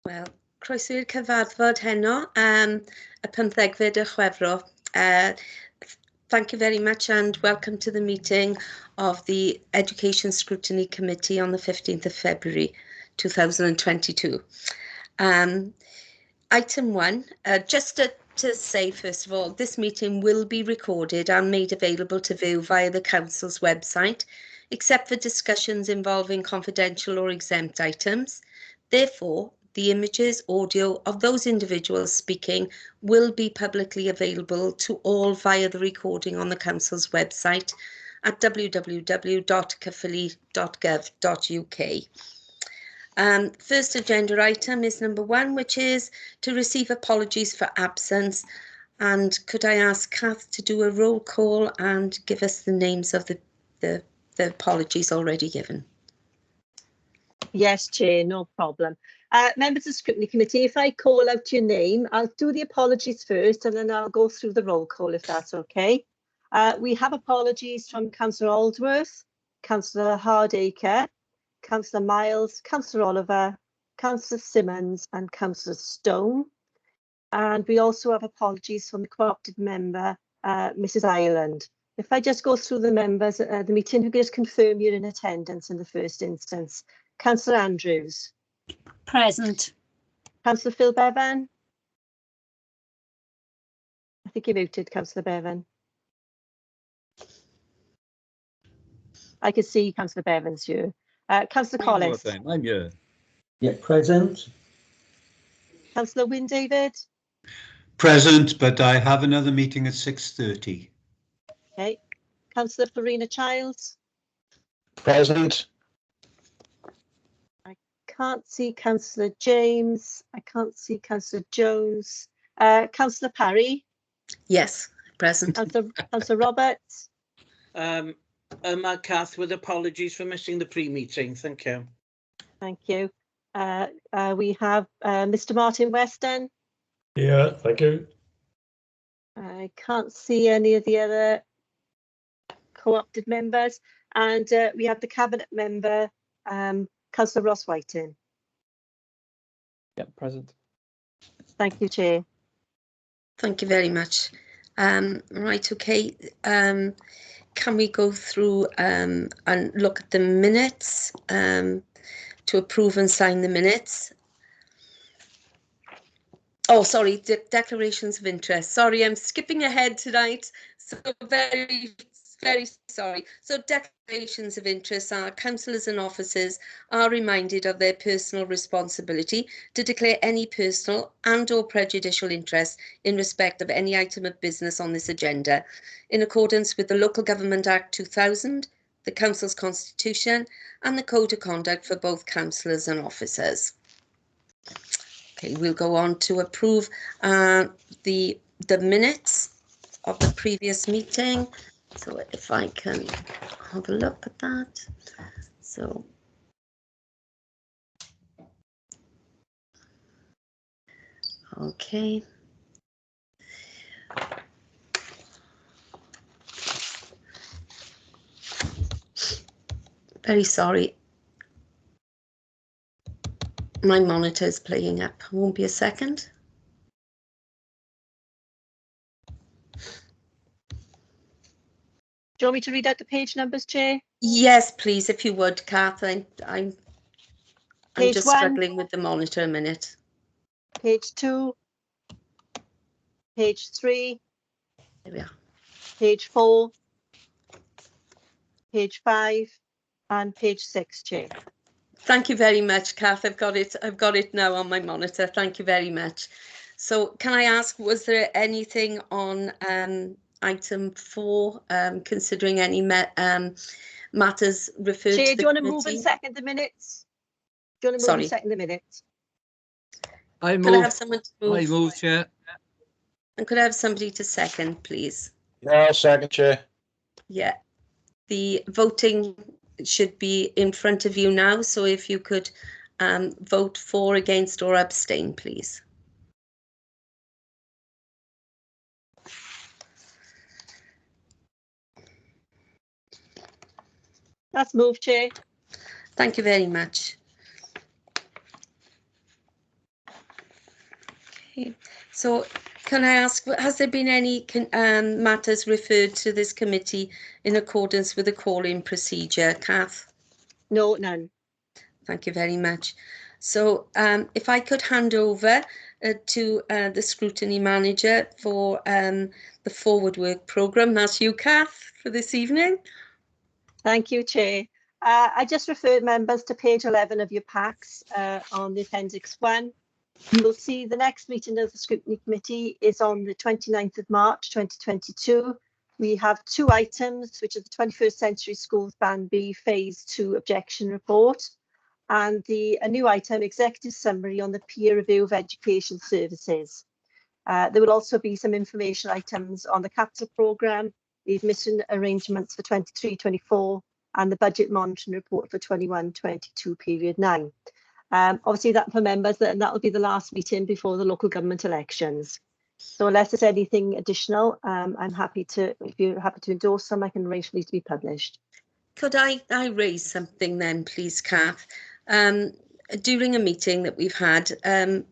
Wel, croeso i'r cyfarfod heno, y 15fed o Chwefror. Thank you very much and welcome to the meeting of the Education Scrutiny Committee on the 15th of February 2022. Item 1, just to say first of all, this meeting will be recorded and made available to view via the Council's website, except for discussions involving confidential or exempt items. Therefore, the images, audio of those individuals speaking will be publicly available to all via the recording on the Council's website at www.caerphilly.gov.uk. First agenda item is number 1, which is to receive apologies for absence. And could I ask Kath to do a roll call and give us the names of the apologies already given? Yes, Chair, no problem. Members of the Scrutiny Committee, if I call out your name, I'll do the apologies first and then I'll go through the roll call if that's okay. We have apologies from Councillor Aldworth, Councillor Hardacre, Councillor Miles, Councillor Oliver, Councillor Simmons and Councillor Stone. And we also have apologies from the co-opted member, Mrs Ireland. If I just go through the members at the meeting, who can just confirm you're in attendance in the first instance. Councillor Andrews. Present. Councillor Phil Bevan. I think you're muted, Councillor Bevan. I can see Councillor Bevan's here. Councillor Collins. I'm here. Yeah, present. Councillor Wyn David. Present, but I have another meeting at 6:30. Okay. Councillor Farina Childs. Present. I can't see Councillor James. I can't see Councillor Jones. Councillor Parry. Yes, present. Councillor Roberts. Kath, with apologies for missing the pre-meeting. Thank you. Thank you. We have Mr. Martin Weston. Yeah, thank you. I can't see any of the other co-opted members. And we have the Cabinet member, Councillor Ross Whiting. Yeah, present. Thank you, Chair. Thank you very much. Right, okay. Can we go through and look at the minutes to approve and sign the minutes? Oh, sorry, declarations of interest. Sorry, I'm skipping ahead tonight. So very sorry. So declarations of interest are councillors and officers are reminded of their personal responsibility to declare any personal and or prejudicial interest in respect of any item of business on this agenda, in accordance with the Local Government Act 2000, the Council's Constitution and the Code of Conduct for both councillors and officers. Okay, we'll go on to approve the minutes of the previous meeting. So if I can have a look at that. So okay. Very sorry. My monitor is playing up. Won't be a second. Do you want me to read out the page numbers, Chair? Yes, please, if you would, Kath. I'm just struggling with the monitor a minute. Page 2. Page 3. There we are. Page 4. Page 5. And page 6, Chair. Thank you very much, Kath. I've got it now on my monitor. Thank you very much. So can I ask, was there anything on item 4, considering any matters referred Chair, to the do you want to committee? move and second the minutes? Do you want to move and second the minutes? Could I have someone to move? I move, Chair. And could I have somebody to second, please? Yeah, second, Chair. Yeah. The voting should be in front of you now, so if you could vote for, against or abstain, please. That's moved, Chair. Thank you very much. Okay. So can I ask, has there been any matters referred to this committee in accordance with the call-in procedure, Kath? No, none. Thank you very much. So if I could hand over to the scrutiny manager for the forward work programme. That's you, Kath, for this evening. Thank you, Chair. I just referred members to page 11 of your packs on the Appendix 1. You'll see the next meeting of the Scrutiny Committee is on the 29th of March 2022. We have two items, which are the 21st Century Schools Band B Phase 2 Objection Report and a new item, Executive Summary on the Peer Review of Education Services. There will also be some information items on the capital programme, the admission arrangements for 23-24 and the budget monitoring report for 21-22 period 9. Obviously that for members, that will be the last meeting before the local government elections. So unless there's anything additional, I'm happy to, if you're happy to endorse some, I can arrange for these to be published. Could I raise something then, please, Kath? During a meeting that we've had,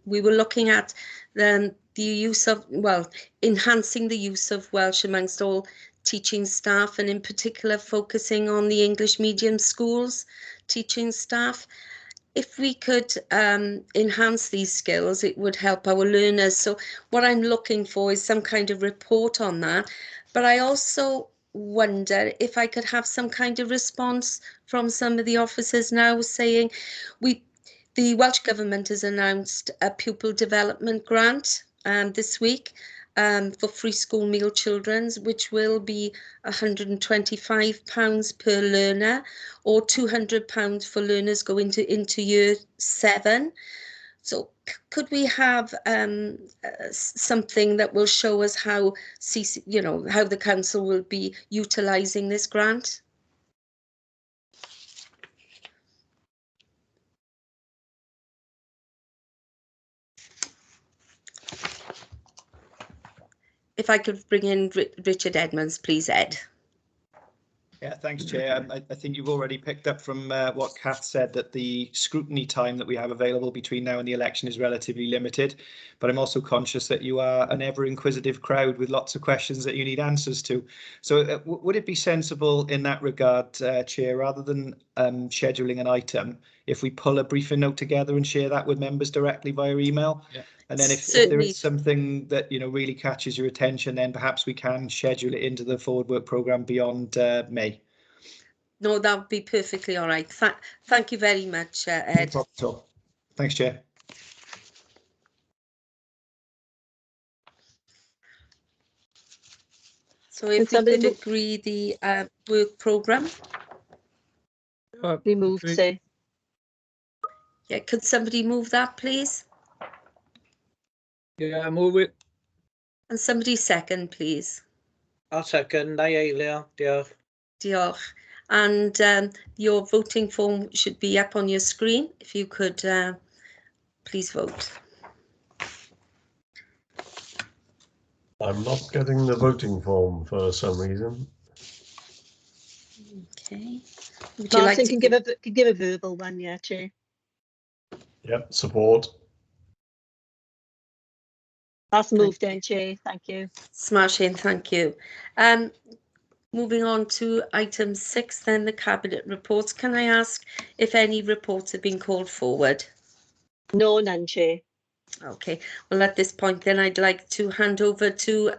we were looking at the use of, well, enhancing the use of Welsh amongst all teaching staff, and in particular focusing on the English medium schools teaching staff. If we could enhance these skills, it would help our learners. So what I'm looking for is some kind of report on that. But I also wonder if I could have some kind of response from some of the officers now saying the Welsh Government has announced a pupil development grant this week for free school meal children, which will be £125 per learner or £200 for learners going into year 7. So could we have something that will show us how how the council will be utilising this grant? If I could bring in Richard Edmonds, please, Ed. Yeah, thanks, Chair. I think you've already picked up from what Kath said, that the scrutiny time that we have available between now and the election is relatively limited. But I'm also conscious that you are an ever inquisitive crowd with lots of questions that you need answers to. So would it be sensible in that regard, Chair, rather than scheduling an item, if we pull a briefing note together and share that with members directly via email? Yeah. And then if there is something that really catches your attention, then perhaps we can schedule it into the forward work programme beyond May. No, that would be perfectly all right. Thank you very much, Ed. No problem at all. Thanks, Chair. So if we could agree the work programme. Remove, say. Yeah, could somebody move that, please? Yeah, move it. And somebody second, please. I'll second. Nai eilio. Diolch. Diolch. And your voting form should be up on your screen. If you could please vote. I'm not getting the voting form for some reason. Okay. Would you like to give a verbal one, yeah, Chair? Yep, support. That's moved in, Chair. Thank you. Smashing, thank you. Moving on to item 6, then the Cabinet reports. Can I ask if any reports have been called forward? No, none, Chair. Okay, well at this point then I'd like to hand over to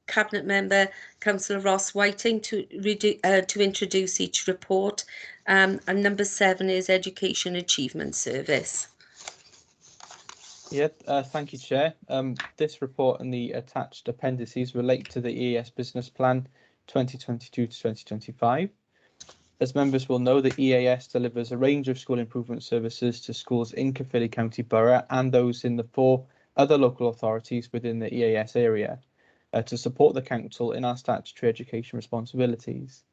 Cabinet Member Councillor Ross Whiting to introduce each report. And number 7 is Education Achievement Service. Yeah, thank you, Chair. This report and the attached appendices relate to the EAS Business Plan 2022 to 2025. As members will know, the EAS delivers a range of school improvement services to schools in Caerphilly County Borough and those in the 4 other local authorities within the EAS area to support the council in our statutory education responsibilities.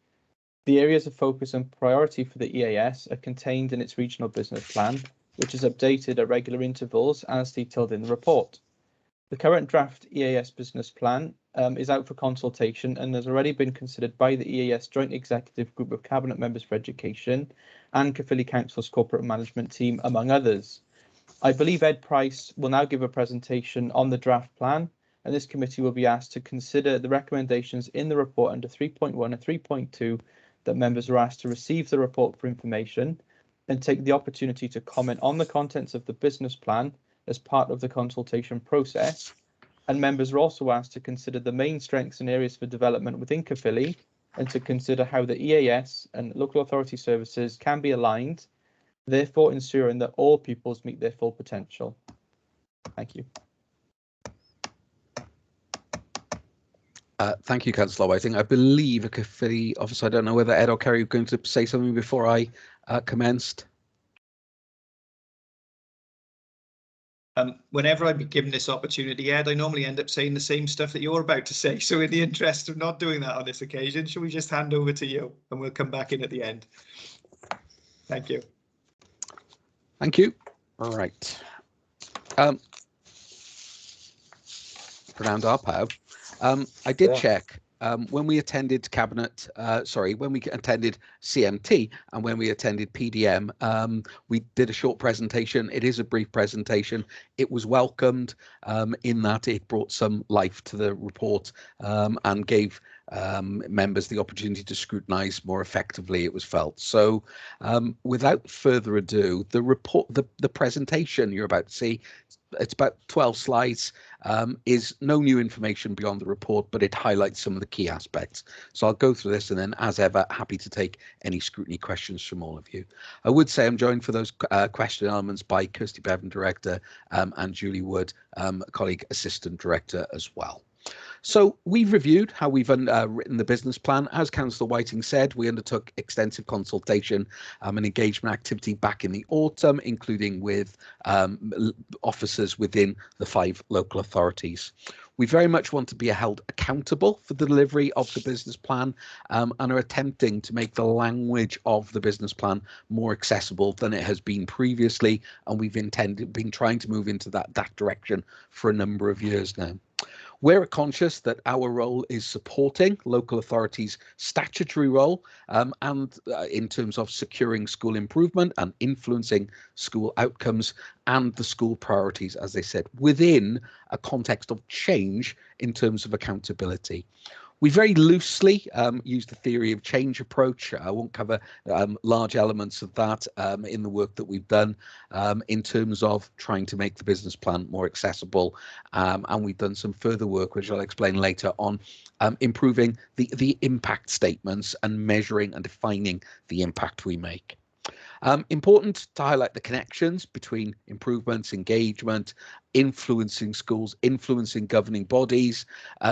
The areas of focus and priority for the EAS are contained in its regional business plan, which is updated at regular intervals as detailed in the report. The current draft EAS business plan is out for consultation and has already been considered by the EAS Joint Executive Group of Cabinet Members for Education and Caerphilly Council's Corporate Management Team, among others. I believe Ed Price will now give a presentation on the draft plan, and this committee will be asked to consider the recommendations in the report under 3.1 and 3.2 that members are asked to receive the report for information and take the opportunity to comment on the contents of the business plan as part of the consultation process. And members are also asked to consider the main strengths and areas for development within Caerphilly and to consider how the EAS and local authority services can be aligned, therefore ensuring that all pupils meet their full potential. Thank you. Thank you, Councillor Whiting. I believe a Caerphilly officer, I don't know whether Ed or Kerry are going to say something before I commenced. Whenever I've been given this opportunity, Ed, I normally end up saying the same stuff that you're about to say. So in the interest of not doing that on this occasion, shall we just hand over to you and we'll come back in at the end? Thank you. Thank you. All right. Fernand Arpao. I did check when we attended Cabinet, when we attended CMT and when we attended PDM, we did a short presentation. It is a brief presentation. It was welcomed in that it brought some life to the report and gave members the opportunity to scrutinise more effectively, it was felt. So without further ado, the report, the presentation you're about to see, it's about 12 slides, is no new information beyond the report, but it highlights some of the key aspects. So I'll go through this and then, as ever, happy to take any scrutiny questions from all of you. I would say I'm joined for those question elements by Kirsty Bevan, Director, and Julie Wood, colleague Assistant Director as well. So we've reviewed how we've written the business plan. As Councillor Whiting said, we undertook extensive consultation and engagement activity back in the autumn, including with officers within the 5 local authorities. We very much want to be held accountable for the delivery of the business plan and are attempting to make the language of the business plan more accessible than it has been previously. And we've been trying to move into that direction for a number of years now. We're conscious that our role is supporting local authorities' statutory role and in terms of securing school improvement and influencing school outcomes and the school priorities, as they said, within a context of change in terms of accountability. We very loosely use the theory of change approach. I won't cover large elements of that in the work that we've done in terms of trying to make the business plan more accessible. And we've done some further work, which I'll explain later on, improving the impact statements and measuring and defining the impact we make. Important to highlight the connections between improvements, engagement, influencing schools, influencing governing bodies,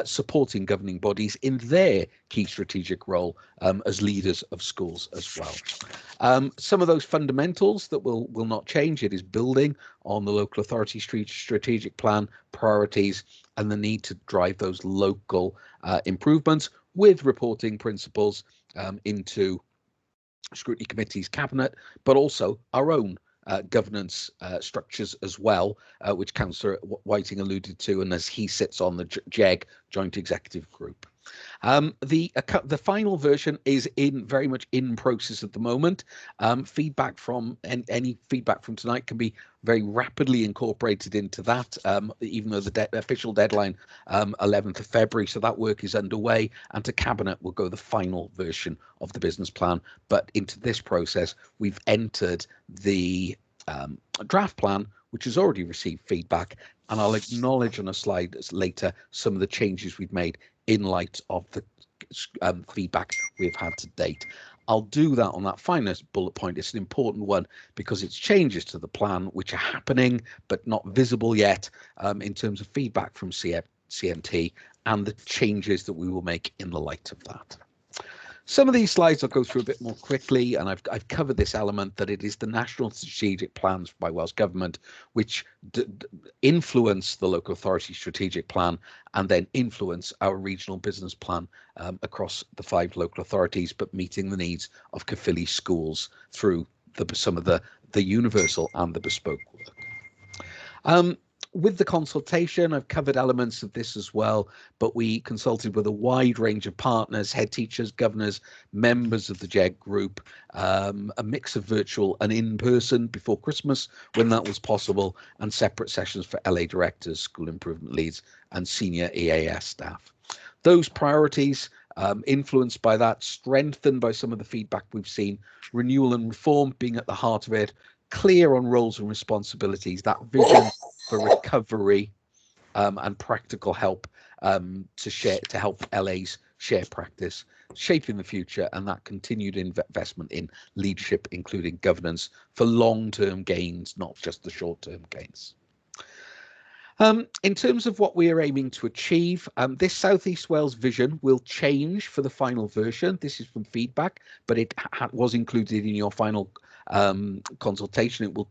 supporting governing bodies in their key strategic role as leaders of schools as well. Some of those fundamentals that will not change. It is building on the local authority strategic plan priorities and the need to drive those local improvements with reporting principles into Scrutiny Committee's cabinet, but also our own governance structures as well, which Councillor Whiting alluded to, and as he sits on the JEG Joint Executive Group. The final version is very much in process at the moment. Feedback from any feedback from tonight can be very rapidly incorporated into that, even though the official deadline 11th of February, so that work is underway, and to Cabinet will go the final version of the business plan. But into this process, we've entered the draft plan, which has already received feedback, and I'll acknowledge on a slide later some of the changes we've made in light of the feedback we've had to date. I'll do that on that finest bullet point. It's an important one because it's changes to the plan which are happening but not visible yet in terms of feedback from CMT and the changes that we will make in the light of that. Some of these slides I'll go through a bit more quickly, and I've covered this element that it is the national strategic plans by Welsh Government which influence the local authority strategic plan and then influence our regional business plan across the 5 local authorities, but meeting the needs of Caerphilly schools through some of the universal and the bespoke work. With the consultation, I've covered elements of this as well, but we consulted with a wide range of partners, head teachers, governors, members of the JEG group, a mix of virtual and in-person before Christmas when that was possible, and separate sessions for LA directors, school improvement leads, and senior EAS staff. Those priorities, influenced by that, strengthened by some of the feedback we've seen, renewal and reform being at the heart of it, clear on roles and responsibilities, that vision for recovery and practical help to help LA's share practice, shaping the future, and that continued investment in leadership, including governance, for long-term gains, not just the short-term gains. In terms of what we are aiming to achieve, this South East Wales vision will change for the final version. This is from feedback, but it was included in your final consultation. It will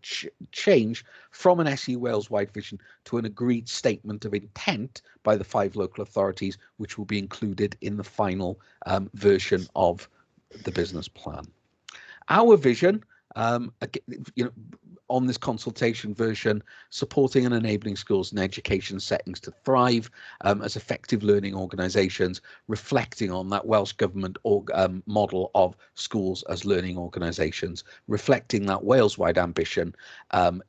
change from an SE Wales-wide vision to an agreed statement of intent by the 5 local authorities, which will be included in the final version of the business plan. Our vision, on this consultation version, supporting and enabling schools and education settings to thrive as effective learning organisations, reflecting on that Welsh Government model of schools as learning organisations, reflecting that Wales-wide ambition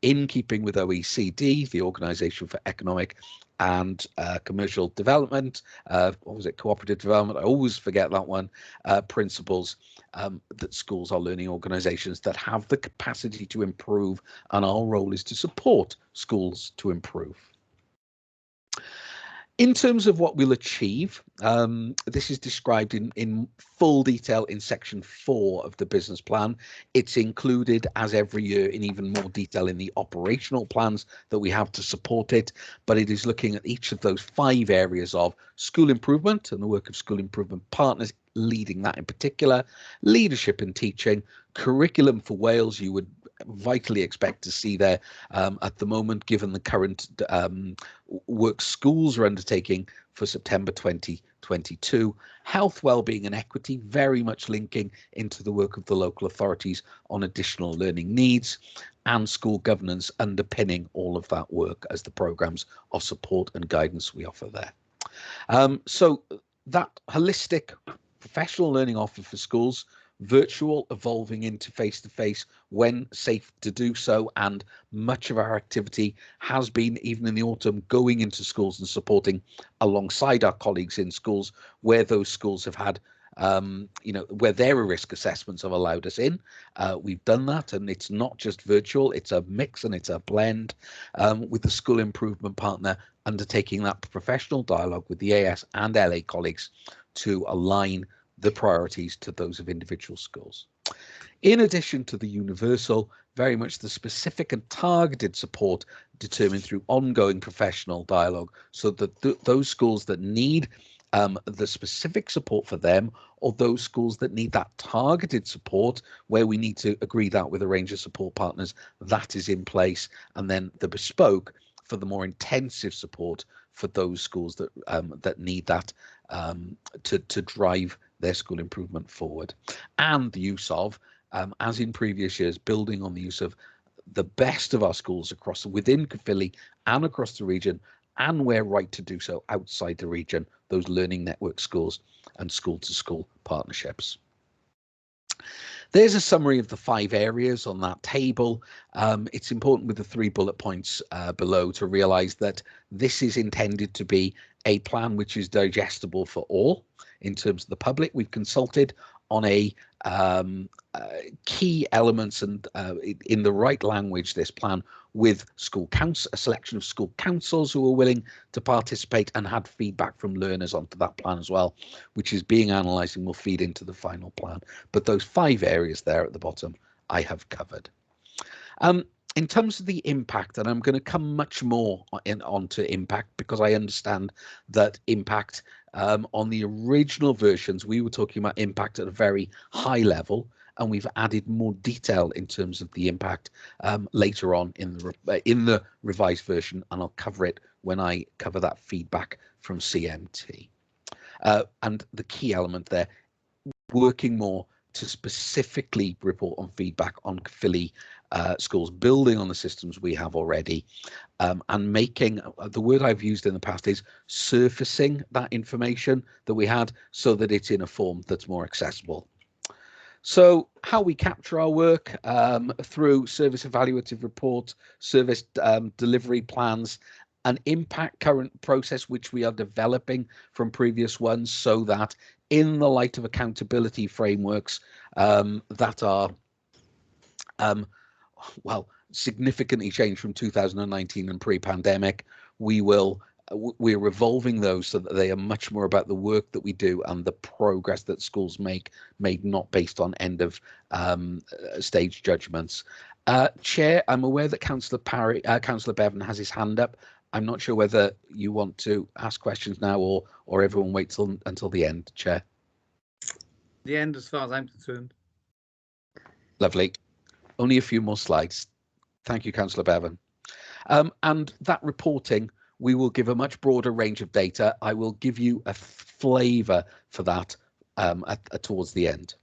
in keeping with OECD, the Organisation for Economic and Commercial Development, cooperative development, I always forget that one, principles, that schools are learning organisations that have the capacity to improve, and our role is to support schools to improve. In terms of what we'll achieve, this is described in full detail in section 4 of the business plan. It's included, as every year, in even more detail in the operational plans that we have to support it, but it is looking at each of those 5 areas of school improvement and the work of school improvement partners, leading that in particular, leadership and teaching, curriculum for Wales. You would vitally expect to see there at the moment, given the current work schools are undertaking for September 2022. Health, wellbeing and equity, very much linking into the work of the local authorities on additional learning needs, and school governance underpinning all of that work as the programmes of support and guidance we offer there. So that holistic professional learning offer for schools, virtual evolving into face-to-face when safe to do so, and much of our activity has been, even in the autumn, going into schools and supporting alongside our colleagues in schools where those schools have had where their risk assessments have allowed us in. We've done that, and it's not just virtual, it's a mix and it's a blend with the school improvement partner undertaking that professional dialogue with the AS and LA colleagues to align the priorities to those of individual schools. In addition to the universal, very much the specific and targeted support determined through ongoing professional dialogue, so that those schools that need the specific support for them, or those schools that need that targeted support where we need to agree that with a range of support partners, that is in place, and then the bespoke for the more intensive support for those schools that that need that to drive their school improvement forward. And the use of, as in previous years, building on the use of the best of our schools within Caerphilly and across the region, and where right to do so outside the region, those learning network schools and school-to-school partnerships. There's a summary of the 5 areas on that table. It's important with the 3 bullet points below to realise that this is intended to be a plan which is digestible for all. In terms of the public, we've consulted on key elements and in the right language, this plan, with school council, a selection of school councils who are willing to participate, and had feedback from learners onto that plan as well, which is being analysed and will feed into the final plan. But those 5 areas there at the bottom I have covered. In terms of the impact, and I'm going to come much more onto impact, because I understand that impact on the original versions, we were talking about impact at a very high level, and we've added more detail in terms of the impact later on in the revised version, and I'll cover it when I cover that feedback from CMT. And the key element there, working more to specifically report on feedback on Caerphilly schools, building on the systems we have already, and making, the word I've used in the past is surfacing that information that we had so that it's in a form that's more accessible. So how we capture our work through service evaluative reports, service delivery plans, an impact current process which we are developing from previous ones, so that in the light of accountability frameworks that are well, significantly changed from 2019 and pre-pandemic, we're evolving those so that they are much more about the work that we do and the progress that schools make, made not based on end of stage judgments. Chair, I'm aware that Councillor Bevan has his hand up. I'm not sure whether you want to ask questions now or everyone waits until the end, Chair. The end, as far as I'm concerned. Lovely. Only a few more slides. Thank you, Councillor Bevan. And that reporting, we will give a much broader range of data. I will give you a flavour for that towards the end.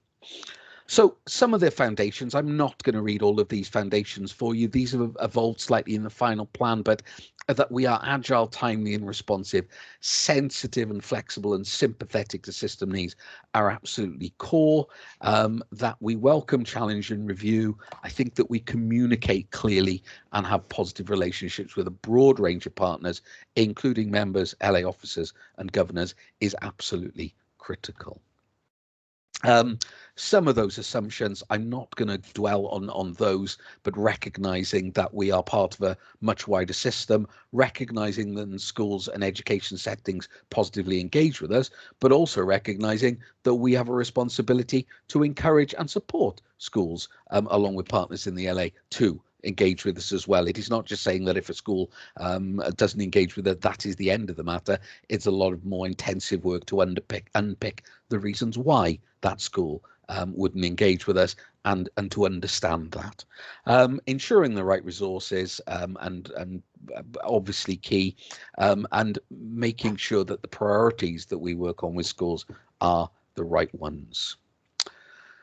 So some of the foundations, I'm not going to read all of these foundations for you. These have evolved slightly in the final plan, but that we are agile, timely and responsive, sensitive and flexible and sympathetic to system needs are absolutely core. That we welcome challenge and review. I think that we communicate clearly and have positive relationships with a broad range of partners, including members, LA officers and governors, is absolutely critical. Some of those assumptions, I'm not going to dwell on those, but recognizing that we are part of a much wider system, recognizing that schools and education settings positively engage with us, but also recognizing that we have a responsibility to encourage and support schools along with partners in the LA to engage with us as well. It is not just saying that if a school doesn't engage with it, that is the end of the matter. It's a lot of more intensive work to unpick the reasons why that school wouldn't engage with us and to understand that. Ensuring the right resources and obviously key, and making sure that the priorities that we work on with schools are the right ones.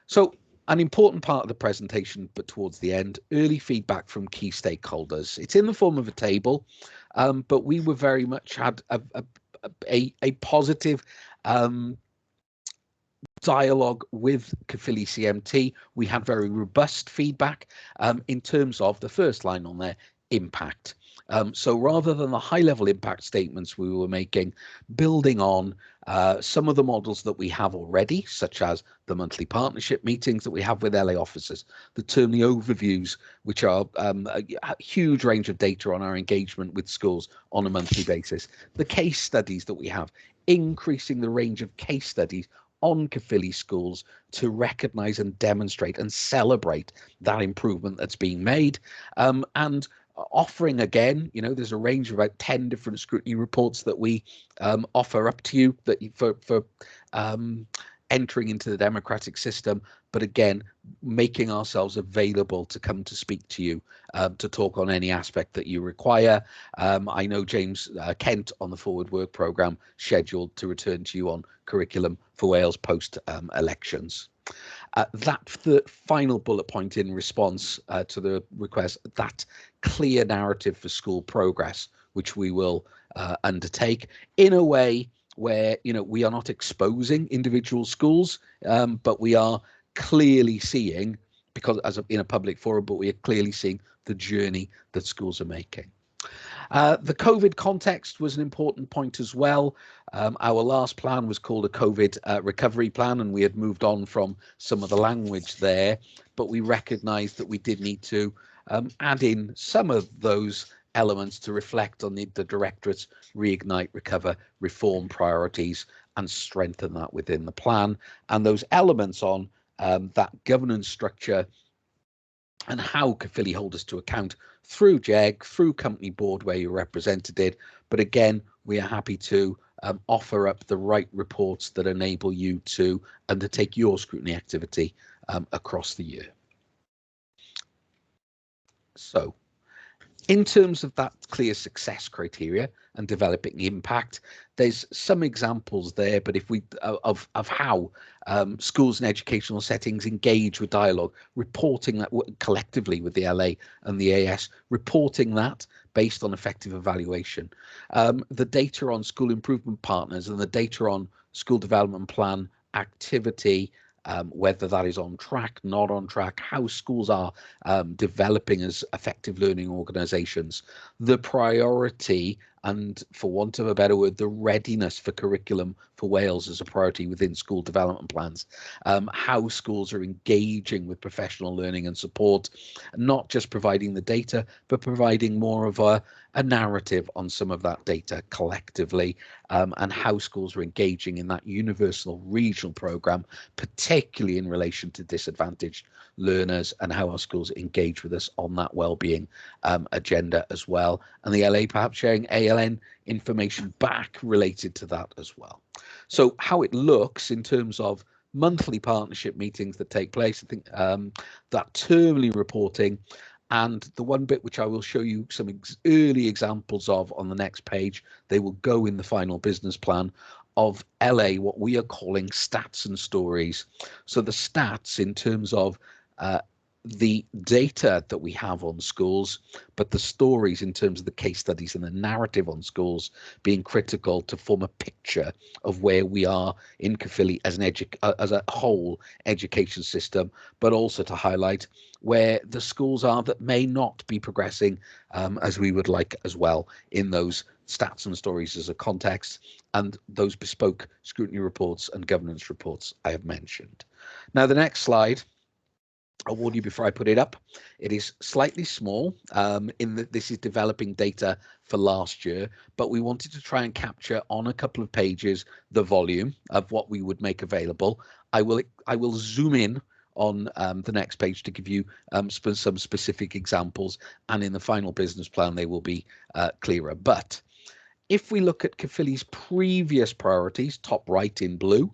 So an important part of the presentation, but towards the end, early feedback from key stakeholders. It's in the form of a table, but we were very much had a positive dialogue with Caerphilly CMT. We had very robust feedback in terms of the first line on there, impact. So rather than the high-level impact statements we were making, building on some of the models that we have already, such as the monthly partnership meetings that we have with LA officers, the termly overviews, which are a huge range of data on our engagement with schools on a monthly basis, the case studies that we have, increasing the range of case studies on Caerphilly schools to recognise and demonstrate and celebrate that improvement that's being made, and offering again, you know, there's a range of about 10 different scrutiny reports that we offer up to you that for entering into the democratic system, but again, making ourselves available to come to speak to you, to talk on any aspect that you require. I know James Kent on the Forward Work programme scheduled to return to you on curriculum for Wales post elections. The final bullet point in response to the request, that clear narrative for school progress, which we will undertake in a way where, you know, we are not exposing individual schools, but we are clearly seeing, because in a public forum, but we are clearly seeing the journey that schools are making. The COVID context was an important point as well. Our last plan was called a COVID recovery plan, and we had moved on from some of the language there, but we recognised that we did need to add in some of those elements to reflect on the Directorate's Reignite, Recover, Reform priorities and strengthen that within the plan. And those elements on that governance structure and how Caerphilly hold us to account through JEG, through company board where you're represented. But again, we are happy to offer up the right reports that enable you to undertake your scrutiny activity across the year. So In terms of that clear success criteria and developing impact, there's some examples there, but if we of how schools and educational settings engage with dialogue, reporting that collectively with the LA and the AS, reporting that based on effective evaluation. The data on school improvement partners and the data on school development plan activity, whether that is on track, not on track, how schools are developing as effective learning organisations, the priority and, for want of a better word, the readiness for curriculum for Wales as a priority within school development plans, how schools are engaging with professional learning and support, not just providing the data, but providing more of a narrative on some of that data collectively, and how schools are engaging in that universal regional programme, particularly in relation to disadvantaged learners, and how our schools engage with us on that wellbeing agenda as well. And the LA perhaps sharing ALN information back related to that as well. So how it looks in terms of monthly partnership meetings that take place, I think that termly reporting, and the one bit which I will show you some early examples of on the next page, they will go in the final business plan of LA, what we are calling stats and stories. So the stats in terms of the data that we have on schools, but the stories in terms of the case studies and the narrative on schools being critical to form a picture of where we are in Caerphilly as a whole education system, but also to highlight where the schools are that may not be progressing as we would like as well in those stats and stories as a context, and those bespoke scrutiny reports and governance reports I have mentioned. Now, the next slide, I'll warn you before I put it up, it is slightly small in that this is developing data for last year, but we wanted to try and capture on a couple of pages the volume of what we would make available. I will zoom in on the next page to give you some specific examples, and in the final business plan they will be clearer. But if we look at Caerphilly's previous priorities, top right in blue,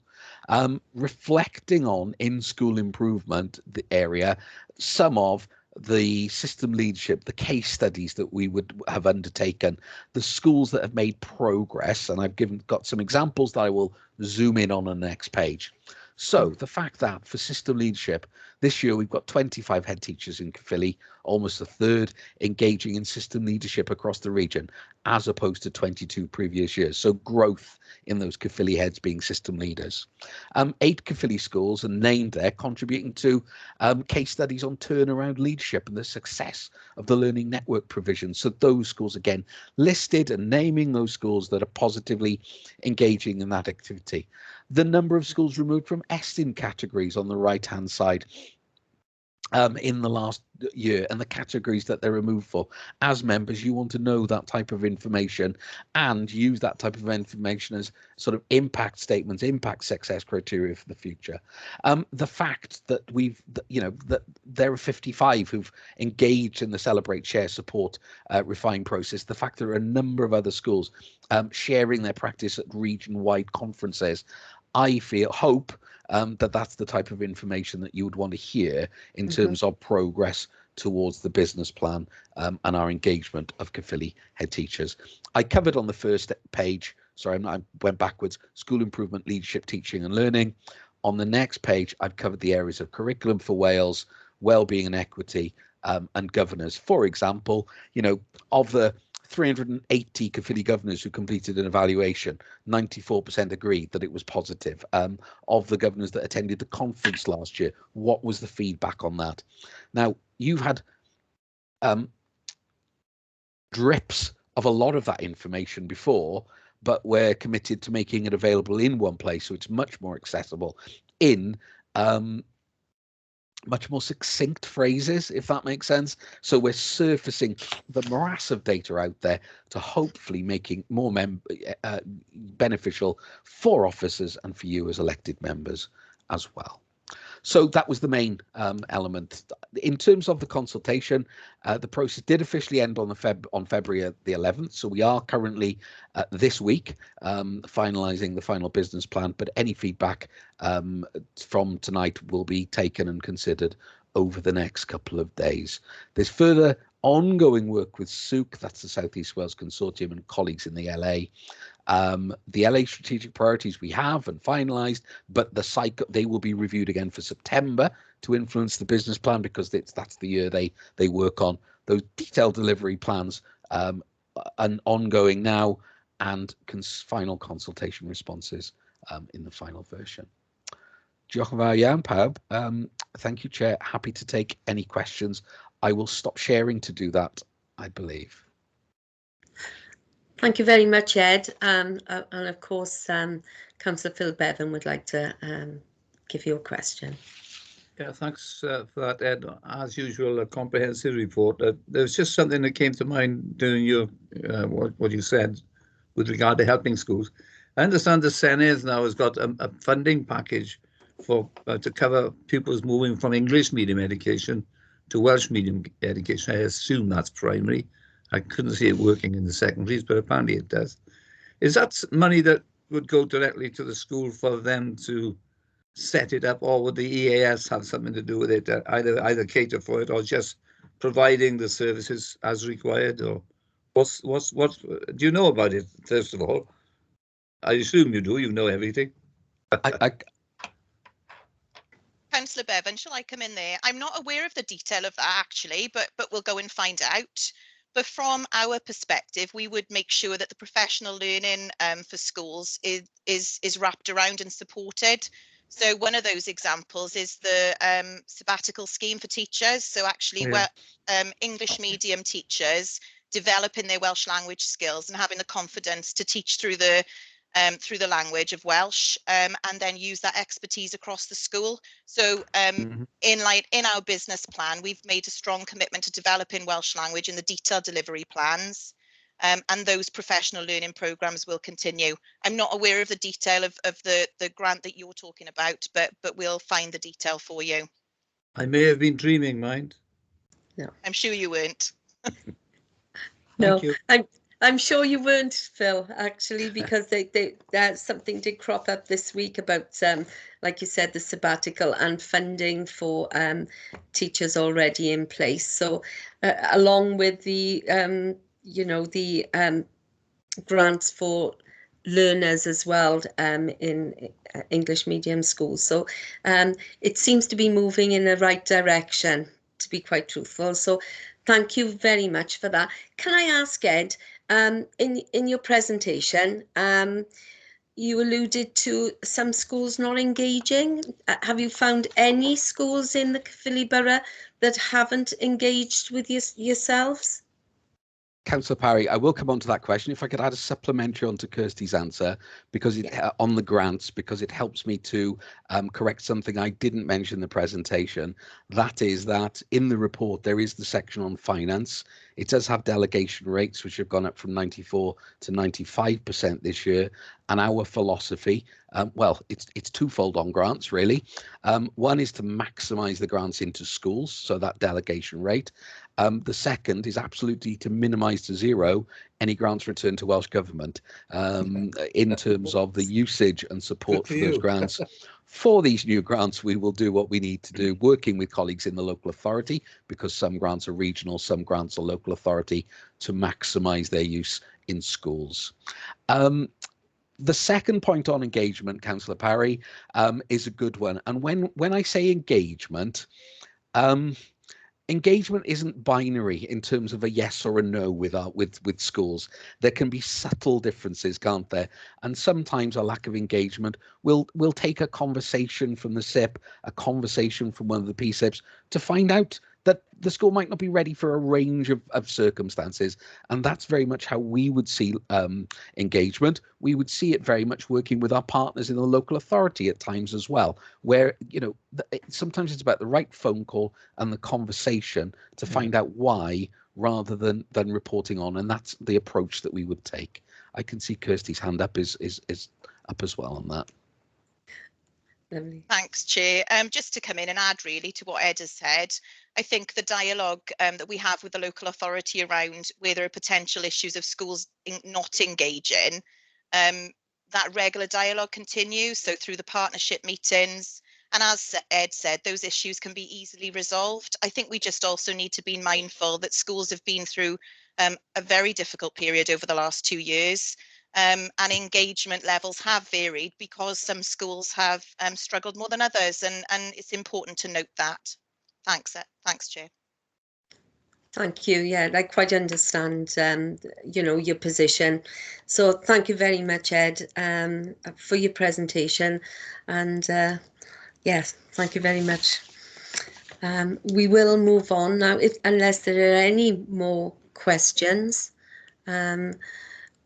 reflecting on in-school improvement, the area, some of the system leadership, the case studies that we would have undertaken, the schools that have made progress, and I've got some examples that I will zoom in on the next page. So the fact that for system leadership, this year we've got 25 head teachers in Caerphilly, almost a third engaging in system leadership across the region, as opposed to 22 previous years. So growth in those Caerphilly heads being system leaders. 8 Caerphilly schools are named there, contributing to case studies on turnaround leadership and the success of the learning network provision. So those schools, again, listed and naming those schools that are positively engaging in that activity. The number of schools removed from ESTIN categories on the right-hand side in the last year, and the categories that they're removed for. As members, you want to know that type of information and use that type of information as sort of impact statements, impact success criteria for the future. The fact that that there are 55 who've engaged in the Celebrate, Share, Support, Refine process. The fact there are a number of other schools sharing their practice at region-wide conferences. I hope that that's the type of information that you would want to hear in terms of progress towards the business plan and our engagement of Caerphilly head teachers. I covered on the first page, sorry, I went backwards, school improvement, leadership, teaching and learning. On the next page, I've covered the areas of curriculum for Wales, wellbeing and equity, and governors. For example, of the 380 Caerphilly governors who completed an evaluation, 94% agreed that it was positive. Of the governors that attended the conference last year, what was the feedback on that? Now, you've had drips of a lot of that information before, but we're committed to making it available in one place so it's much more accessible in much more succinct phrases, if that makes sense. So we're surfacing the morass of data out there to hopefully making more beneficial for officers and for you as elected members as well. So that was the main element. In terms of the consultation, the process did officially end on February the 11th. So we are currently this week finalising the final business plan, but any feedback from tonight will be taken and considered over the next couple of days. There's further ongoing work with SUC, that's the South East Wales Consortium, and colleagues in the LA. The LA strategic priorities we have and finalised, but they will be reviewed again for September to influence the business plan, because that's the year they work on those detailed delivery plans, and ongoing now, and final consultation responses in the final version. Diolch yn fawr iawn, pawb. Thank you, Chair. Happy to take any questions. I will stop sharing to do that, I believe. Thank you very much, Ed. And of course, Councillor Phil Bevan would like to give you a question. Yeah, thanks for that, Ed. As usual, a comprehensive report. There was just something that came to mind during your what you said with regard to helping schools. I understand the Senedd now has got a funding package for to cover pupils moving from English medium education to Welsh medium education. I assume that's primary. I couldn't see it working in the secondaries, but apparently it does. Is that money that would go directly to the school for them to set it up, or would the EAS have something to do with it? Either cater for it, or just providing the services as required? Or what do you know about it? First of all, I assume you do. You know everything. Councillor Bevan, shall I come in there? I'm not aware of the detail of that actually, but we'll go and find out. But from our perspective, we would make sure that the professional learning for schools is wrapped around and supported. So one of those examples is the sabbatical scheme for teachers. So actually, English medium teachers developing their Welsh language skills and having the confidence to teach through the language of Welsh, and then use that expertise across the school. So in our business plan, we've made a strong commitment to developing Welsh language in the detailed delivery plans, and those professional learning programs will continue. I'm not aware of the detail of the grant that you're talking about, but we'll find the detail for you. I may have been dreaming, mind. No, I'm sure you weren't. No, I'm sure you weren't, Phil, actually, because something did crop up this week about, like you said, the sabbatical and funding for teachers already in place. So along with the, the grants for learners as well in English medium schools. So it seems to be moving in the right direction, to be quite truthful. So thank you very much for that. Can I ask, Ed, in your presentation, you alluded to some schools not engaging. Have you found any schools in the Caerphilly Borough that haven't engaged with yourselves? Councillor Parry, I will come on to that question. If I could add a supplementary onto Kirsty's answer, because on the grants, because it helps me to correct something I didn't mention in the presentation. That is that in the report, there is the section on finance. It does have delegation rates, which have gone up from 94 to 95% this year. And our philosophy, well, it's twofold on grants, really. One is to maximise the grants into schools, so that delegation rate. The second is absolutely to minimise to zero any grants returned to Welsh Government in terms of the usage and support for those grants. For these new grants, we will do what we need to do, working with colleagues in the local authority, because some grants are regional, some grants are local authority, to maximise their use in schools. The second point on engagement, Councillor Parry, is a good one. And when I say engagement, engagement isn't binary in terms of a yes or a no with schools. There can be subtle differences, can't there? And sometimes a lack of engagement will take a conversation from the SIP, a conversation from one of the PSIPs, to find out that the school might not be ready for a range of circumstances. And that's very much how we would see engagement. We would see it very much working with our partners in the local authority at times as well, where, you know, sometimes it's about the right phone call and the conversation to find out why, rather than reporting on. And that's the approach that we would take. I can see Kirsty's hand up is up as well on that. Lovely. Thanks, Chair. Just to come in and add really to what Ed has said, I think the dialogue that we have with the local authority around where there are potential issues of schools not engaging, that regular dialogue continues. So through the partnership meetings, And as Ed said, those issues can be easily resolved. I think we just also need to be mindful that schools have been through a very difficult period over the last 2 years. And engagement levels have varied because some schools have struggled more than others, and it's important to note that. Thanks, Chair. Thank you. Yeah, I quite understand, you know, your position. So thank you very much, Ed, for your presentation. And yes, thank you very much. We will move on now, unless there are any more questions.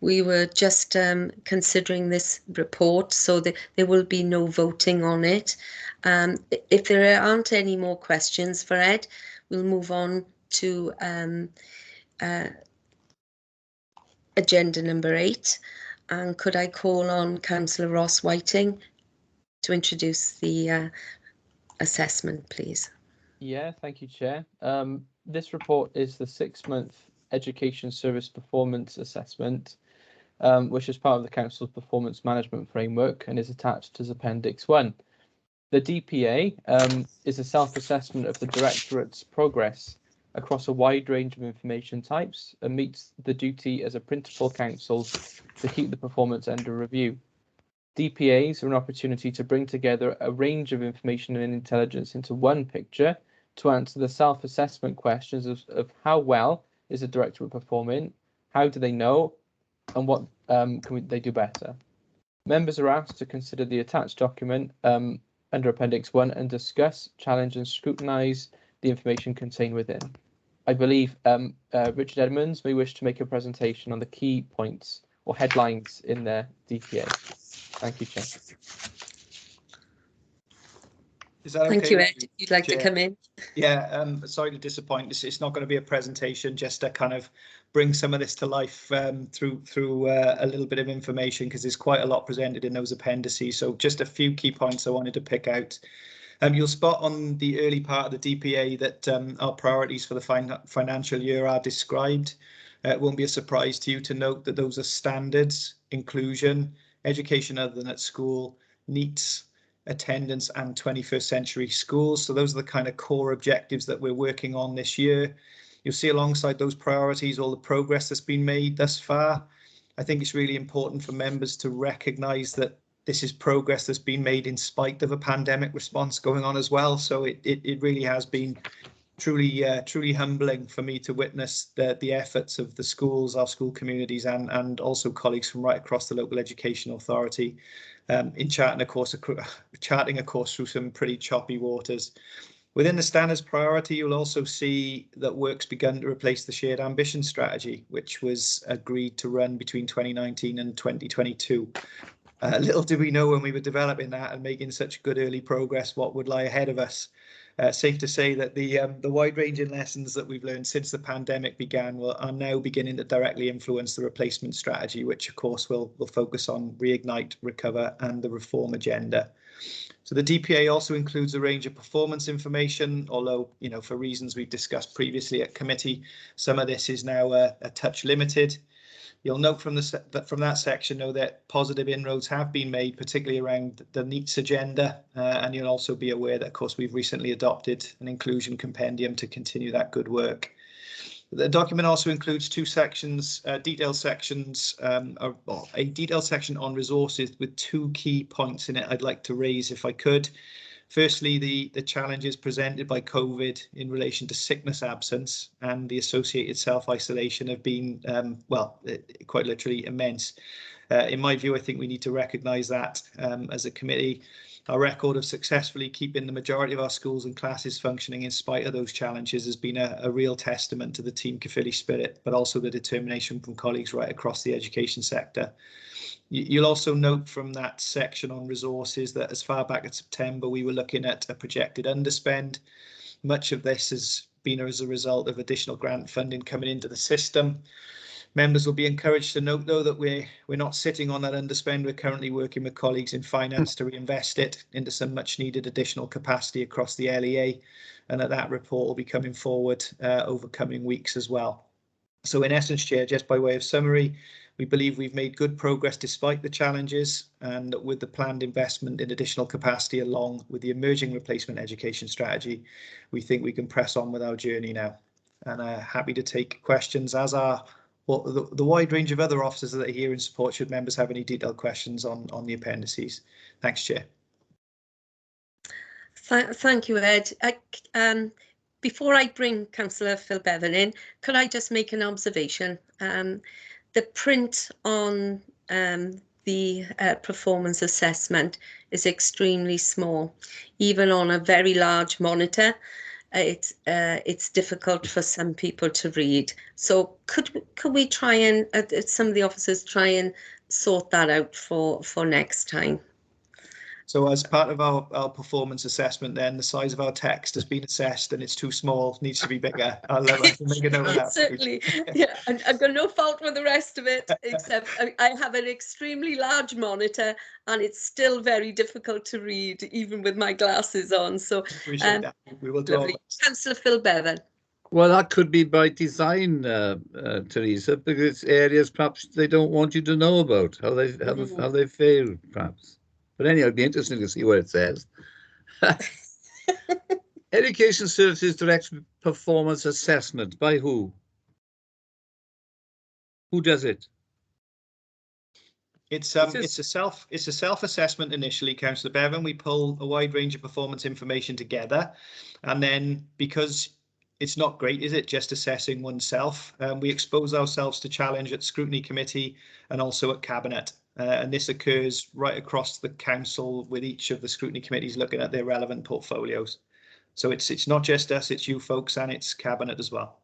We were just considering this report, so there will be no voting on it. If there aren't any more questions for Ed, we'll move on to agenda number 8. And could I call on Councillor Ross Whiting to introduce the assessment, please? Yeah, thank you, Chair. This report is the 6-month Education Service Performance Assessment, which is part of the Council's Performance Management Framework and is attached as Appendix 1. The DPA is a self-assessment of the Directorate's progress across a wide range of information types and meets the duty as a principal council to keep the performance under review. DPAs are an opportunity to bring together a range of information and intelligence into one picture to answer the self-assessment questions of how well is the Directorate performing, how do they know, and what they do better. Members are asked to consider the attached document under Appendix 1 and discuss, challenge and scrutinise the information contained within. I believe Richard Edmonds may wish to make a presentation on the key points or headlines in their DPA. Thank you, Chair. Is that Thank okay you, Ed. If you'd like Chair? to come in. Yeah, sorry to disappoint. It's not going to be a presentation, just to kind of bring some of this to life through a little bit of information, because there's quite a lot presented in those appendices. So just a few key points I wanted to pick out. You'll spot on the early part of the DPA that our priorities for the financial year are described. It won't be a surprise to you to note that those are standards, inclusion, education other than at school, NEETs, attendance and 21st century schools. So those are the kind of core objectives that we're working on this year. You'll see alongside those priorities all the progress that's been made thus far. I think it's really important for members to recognise that this is progress that's been made in spite of a pandemic response going on as well. So it really has been truly humbling for me to witness the efforts of the schools, our school communities, and also colleagues from right across the local education authority in charting a course through some pretty choppy waters. Within the standards priority, you'll also see that work's begun to replace the shared ambition strategy, which was agreed to run between 2019 and 2022. Little did we know when we were developing that and making such good early progress what would lie ahead of us. Safe to say that the wide-ranging lessons that we've learned since the pandemic began are now beginning to directly influence the replacement strategy, which of course will focus on reignite, recover, and the reform agenda. So the DPA also includes a range of performance information, although, you know, for reasons we've discussed previously at committee, some of this is now a touch limited. You'll note from that section, though, that positive inroads have been made, particularly around the NEETs agenda, and you'll also be aware that, of course, we've recently adopted an inclusion compendium to continue that good work. The document also includes two sections, detailed sections, a detailed section on resources with two key points in it I'd like to raise if I could. Firstly, the challenges presented by COVID in relation to sickness absence and the associated self-isolation have been, well, quite literally immense. In my view, I think we need to recognise that as a committee. Our record of successfully keeping the majority of our schools and classes functioning in spite of those challenges has been a real testament to the Team Caerphilly spirit, but also the determination from colleagues right across the education sector. You'll also note from that section on resources that as far back as September, we were looking at a projected underspend. Much of this has been as a result of additional grant funding coming into the system. Members will be encouraged to note, though, that we're not sitting on that underspend. We're currently working with colleagues in finance to reinvest it into some much needed additional capacity across the LEA, and that report will be coming forward over coming weeks as well. So in essence, Chair, just by way of summary, we believe we've made good progress despite the challenges, and with the planned investment in additional capacity along with the emerging replacement education strategy, we think we can press on with our journey now. And happy to take questions, as are the wide range of other officers that are here in support, should members have any detailed questions on the appendices. Thanks, Chair. Thank you, Ed. Before I bring Councillor Phil Bevan in, could I just make an observation? The print on the performance assessment is extremely small. Even on a very large monitor, it's difficult for some people to read. So could we try and some of the officers try and sort that out for next time? So as part of our performance assessment, then the size of our text has been assessed and it's too small, needs to be bigger. I'll make a note of that. Certainly, yeah. I've got no fault with the rest of it, except I have an extremely large monitor and it's still very difficult to read, even with my glasses on. So appreciate that. We will do our best. Councillor Phil Bevan. Well, that could be by design, Teresa, because it's areas perhaps they don't want you to know about, how they failed, perhaps. But anyway, it'd be interesting to see what it says. Education Services Direct Performance Assessment, by who? Who does it? It's a self-assessment initially, Councillor Bevan. We pull a wide range of performance information together, and then because it's not great, is it, just assessing oneself, we expose ourselves to challenge at Scrutiny Committee and also at Cabinet. And this occurs right across the council, with each of the scrutiny committees looking at their relevant portfolios. So it's not just us, it's you folks, and it's Cabinet as well.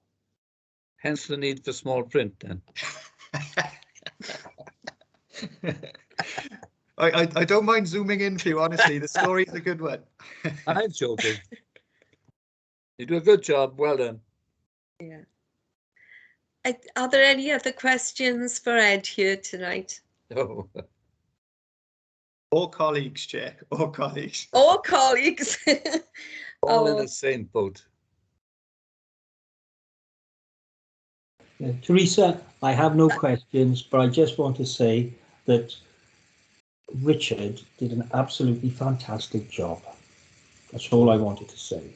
Hence the need for small print, then. I don't mind zooming in for you, honestly. The story is a good one. I'm joking. You do a good job. Well done. Yeah. Are there any other questions for Ed here tonight? No. All colleagues, Chair. All colleagues. All colleagues. All in the same boat. Teresa, I have no questions, but I just want to say that Richard did an absolutely fantastic job. That's all I wanted to say.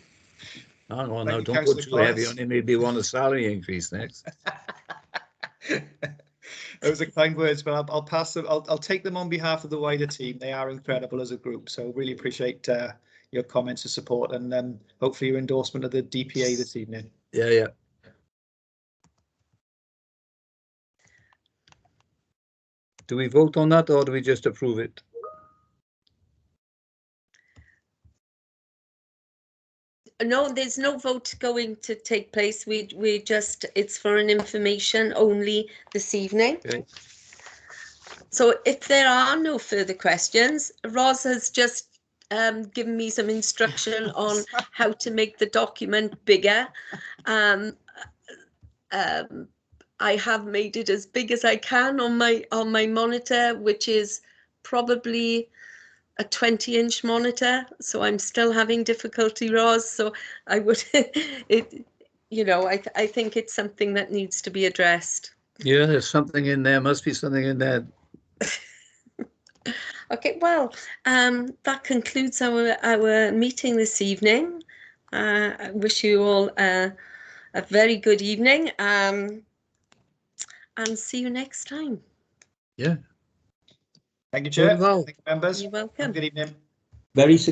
Hang on, now don't go too heavy on him. Maybe want a salary increase next. Those are kind words, but I'll pass them. I'll take them on behalf of the wider team. They are incredible as a group, so really appreciate your comments of support, and hopefully your endorsement of the DPA this evening. Yeah. Do we vote on that, or do we just approve it? No, there's no vote going to take place. We just, it's for an information only this evening. Okay. So if there are no further questions, Roz has just given me some instruction on how to make the document bigger. I have made it as big as I can on my monitor, which is probably a 20-inch monitor, so I'm still having difficulty, Roz. So I would, I think it's something that needs to be addressed. Yeah, there's something in there. Must be something in there. Okay, well, that concludes our meeting this evening. I wish you all a very good evening, and see you next time. Yeah. Thank you, Chair. Well, thank you, members. You're welcome. Good evening. Very successful.